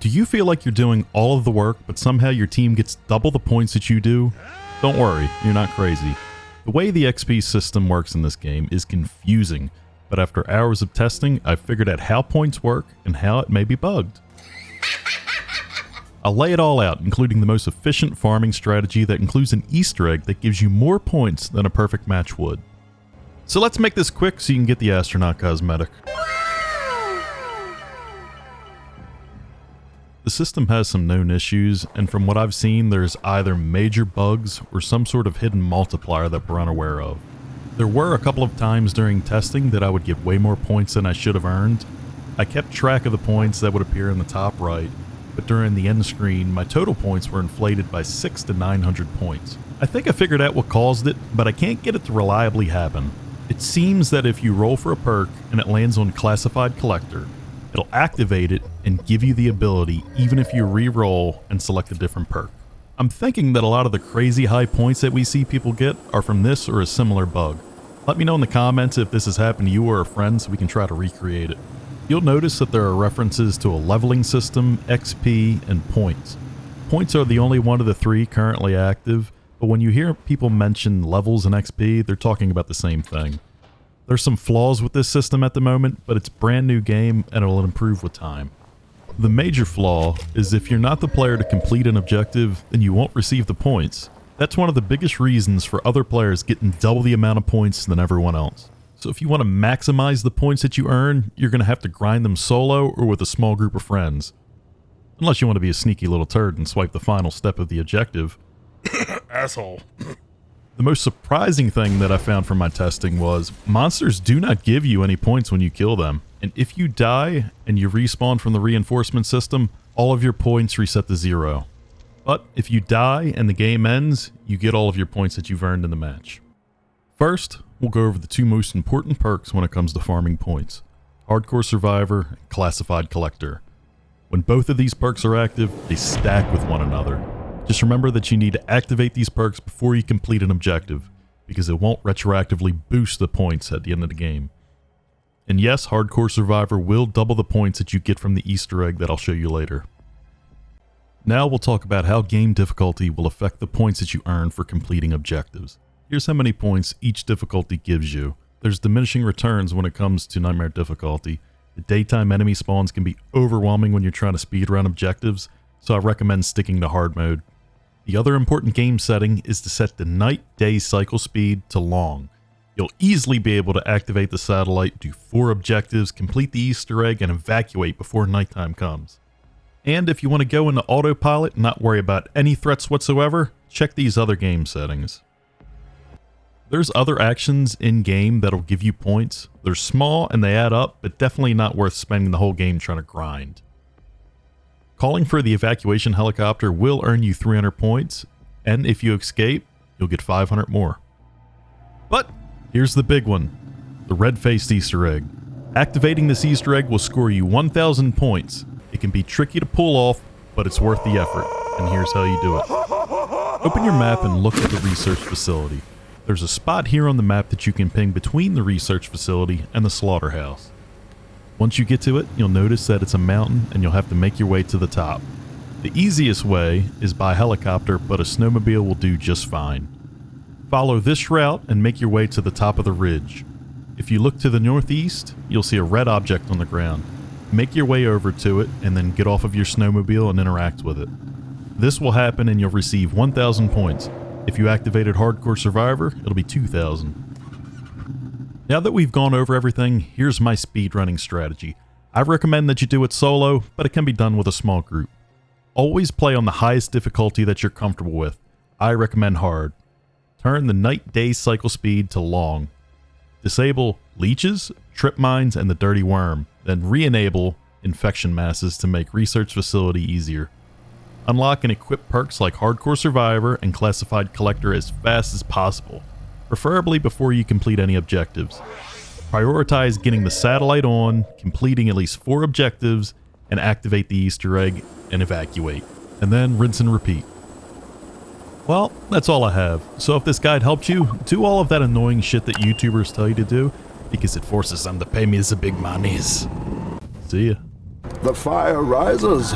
Do you feel like you're doing all of the work, but somehow your team gets double the points that you do? Don't worry, you're not crazy. The way the XP system works in this game is confusing, but after hours of testing, I've figured out how points work and how it may be bugged. I'll lay it all out, including the most efficient farming strategy that includes an Easter egg that gives you more points than a perfect match would. So let's make this quick so you can get the astronaut cosmetic. The system has some known issues, and from what I've seen, there's either major bugs or some sort of hidden multiplier that we're unaware of. There were a couple of times during testing that I would get way more points than I should have earned. I kept track of the points that would appear in the top right, but during the end screen, my total points were inflated by 600 to 900 points. I think I figured out what caused it, but I can't get it to reliably happen. It seems that if you roll for a perk and it lands on Classified Collector, it'll activate it and give you the ability even if you re-roll and select a different perk. I'm thinking that a lot of the crazy high points that we see people get are from this or a similar bug. Let me know in the comments if this has happened to you or a friend so we can try to recreate it. You'll notice that there are references to a leveling system, XP, and points. Points are the only one of the three currently active, but when you hear people mention levels and XP, they're talking about the same thing. There's some flaws with this system at the moment, but it's a brand new game and it'll improve with time. The major flaw is if you're not the player to complete an objective, then you won't receive the points. That's one of the biggest reasons for other players getting double the amount of points than everyone else. So if you want to maximize the points that you earn, you're going to have to grind them solo or with a small group of friends. Unless you want to be a sneaky little turd and swipe the final step of the objective. Asshole. The most surprising thing that I found from my testing was monsters do not give you any points when you kill them. And if you die and you respawn from the reinforcement system, all of your points reset to 0. But if you die and the game ends, you get all of your points that you've earned in the match. First, we'll go over the two most important perks when it comes to farming points: Hardcore Survivor and Classified Collector. When both of these perks are active, they stack with one another. Just remember that you need to activate these perks before you complete an objective, because it won't retroactively boost the points at the end of the game. And yes, Hardcore Survivor will double the points that you get from the Easter egg that I'll show you later. Now we'll talk about how game difficulty will affect the points that you earn for completing objectives. Here's how many points each difficulty gives you. There's diminishing returns when it comes to Nightmare difficulty. The daytime enemy spawns can be overwhelming when you're trying to speedrun objectives, so I recommend sticking to hard mode. The other important game setting is to set the night-day cycle speed to long. You'll easily be able to activate the satellite, do 4 objectives, complete the Easter egg, and evacuate before nighttime comes. And if you want to go into autopilot and not worry about any threats whatsoever, check these other game settings. There's other actions in-game that'll give you points. They're small and they add up, but definitely not worth spending the whole game trying to grind. Calling for the evacuation helicopter will earn you 300 points, and if you escape, you'll get 500 more. But here's the big one, the red-faced Easter egg. Activating this Easter egg will score you 1,000 points. It can be tricky to pull off, but it's worth the effort, and here's how you do it. Open your map and look at the research facility. There's a spot here on the map that you can ping between the research facility and the slaughterhouse. Once you get to it, you'll notice that it's a mountain and you'll have to make your way to the top. The easiest way is by helicopter, but a snowmobile will do just fine. Follow this route and make your way to the top of the ridge. If you look to the northeast, you'll see a red object on the ground. Make your way over to it and then get off of your snowmobile and interact with it. This will happen and you'll receive 1,000 points. If you activated Hardcore Survivor, it'll be 2,000. Now that we've gone over everything, here's my speedrunning strategy. I recommend that you do it solo, but it can be done with a small group. Always play on the highest difficulty that you're comfortable with. I recommend hard. Turn the night-day cycle speed to long. Disable leeches, trip mines, and the dirty worm, then re-enable infection masses to make research facility easier. Unlock and equip perks like Hardcore Survivor and Classified Collector as fast as possible, preferably before you complete any objectives. Prioritize getting the satellite on, completing at least 4 objectives, and activate the Easter egg and evacuate. And then rinse and repeat. Well, that's all I have. So if this guide helped you, do all of that annoying shit that YouTubers tell you to do, because it forces them to pay me the big monies. See ya. The fire rises.